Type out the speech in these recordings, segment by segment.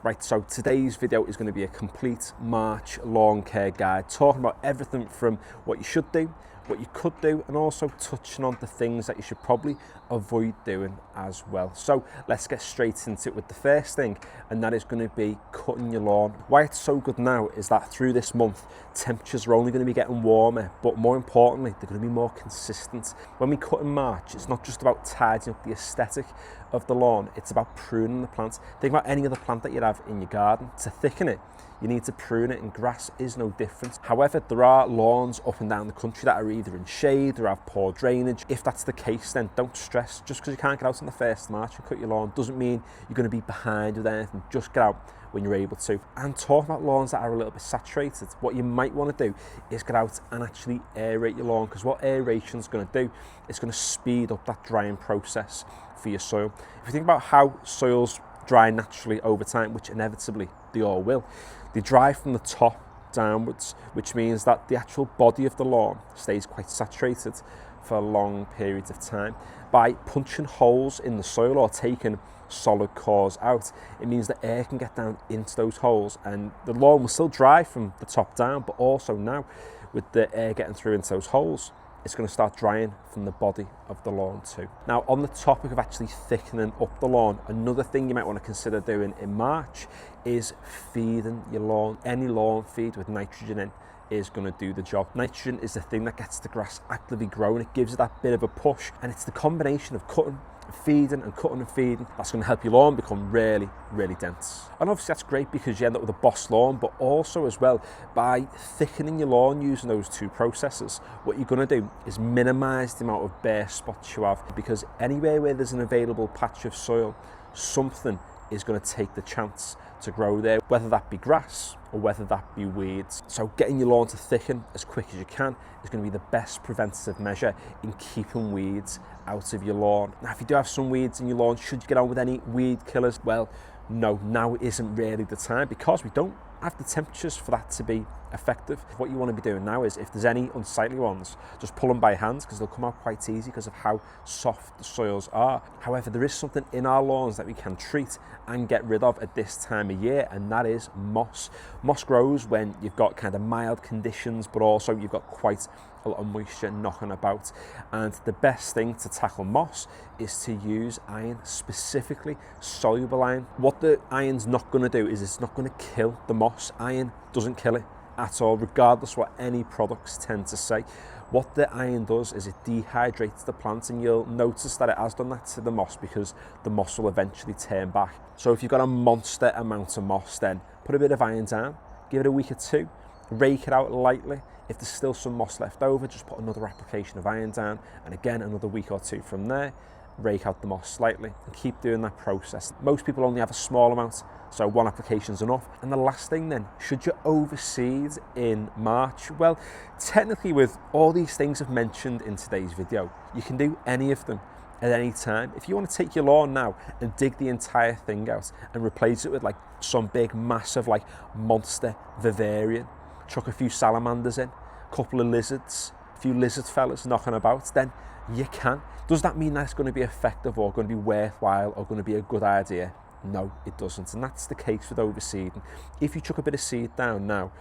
Right, so today's video is going to be a complete March lawn care guide, talking about everything from what you should do, what you could do, and also touching on the things that you should probably avoid doing as well. So let's get straight into it with the first thing, and that is going to be cutting your lawn. Why it's so good now is that through this month, temperatures are only going to be getting warmer, but more importantly, they're going to be more consistent. When we cut in March, it's not just about tidying up the aesthetic of the lawn, it's about pruning the plant. Think about any other plant that you have in your garden. To thicken it, you need to prune it, and grass is no different. However, there are lawns up and down the country that are either in shade or have poor drainage. If that's the case, then don't stress. Just because you can't get out on the 1st of March and cut your lawn doesn't mean you're going to be behind with anything. Just get out when you're able to. And talking about lawns that are a little bit saturated, what you might want to do is get out and actually aerate your lawn, because what aeration is going to do is going to speed up that drying process for your soil. If you think about how soils dry naturally over time, which inevitably they all will, they dry from the top downwards, which means that the actual body of the lawn stays quite saturated for long periods of time. By punching holes in the soil or taking solid cores out, it means that air can get down into those holes, and the lawn will still dry from the top down, but also now with the air getting through into those holes, it's going to start drying from the body of the lawn too. Now, on the topic of actually thickening up the lawn, another thing you might want to consider doing in March is feeding your lawn. Any lawn feed with nitrogen in is going to do the job. Nitrogen is the thing that gets the grass actively growing. It gives it that bit of a push, and it's the combination of cutting, feeding and cutting and feeding that's going to help your lawn become really, really dense. And obviously that's great because you end up with a boss lawn, but also as well, by thickening your lawn using those two processes, what you're going to do is minimize the amount of bare spots you have, because anywhere where there's an available patch of soil, something is going to take the chance to grow there, whether that be grass or whether that be weeds. So getting your lawn to thicken as quick as you can is going to be the best preventative measure in keeping weeds out of your lawn. Now, if you do have some weeds in your lawn, should you get on with any weed killers? Well, no, now isn't really the time, because we don't have the temperatures for that to be effective. What you want to be doing now is, if there's any unsightly ones, just pull them by hand, because they'll come out quite easy because of how soft the soils are. However, there is something in our lawns that we can treat and get rid of at this time of year, and that is moss. Moss grows when you've got kind of mild conditions, but also you've got quite a lot of moisture knocking about. And the best thing to tackle moss is to use iron, specifically soluble iron. What the iron's not going to do is it's not going to kill the moss. Iron doesn't kill it at all, regardless what any products tend to say. What the iron does is it dehydrates the plant, and you'll notice that it has done that to the moss, because the moss will eventually turn back. So if you've got a monster amount of moss, then put a bit of iron down, give it a week or two, rake it out lightly. If there's still some moss left over, just put another application of iron down, and again another week or two from there, rake out the moss slightly, and keep doing that process. Most people only have a small amount, so one application is enough. And the last thing then, should you overseed in March? Well, technically, with all these things I've mentioned in today's video, you can do any of them at any time. If you want to take your lawn now and dig the entire thing out and replace it with like some big massive like monster vivarium, chuck a few salamanders in, a couple of lizards, a few lizard fellas knocking about, then you can. Does that mean that's going to be effective or going to be worthwhile or going to be a good idea? No, it doesn't. And that's the case with overseeding. If you chuck a bit of seed down now,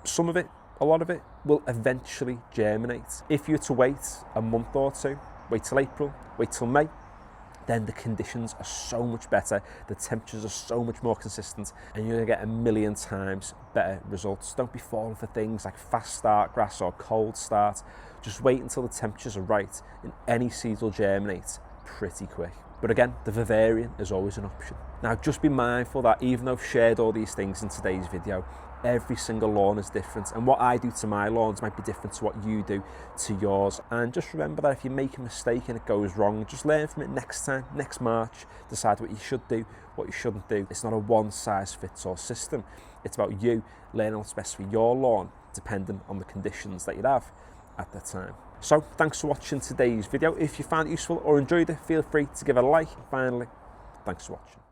some of it, a lot of it, will eventually germinate. If you were to wait a month or two, wait till April, wait till May, then the conditions are so much better, the temperatures are so much more consistent, and you're going to get a million times better results. Don't be falling for things like fast start grass or cold start. Just wait until the temperatures are right, and any seeds will germinate pretty quick. But again, the vivarium is always an option. Now, just be mindful that even though I've shared all these things in today's video, every single lawn is different, and what I do to my lawns might be different to what you do to yours. And just remember that if you make a mistake and it goes wrong, just learn from it next time, next March, decide what you should do, what you shouldn't do. It's not a one-size-fits-all system. It's about you learning what's best for your lawn, depending on the conditions that you have at the time. So thanks for watching today's video. If you found it useful or enjoyed it, feel free to give it a like. Finally, thanks for watching.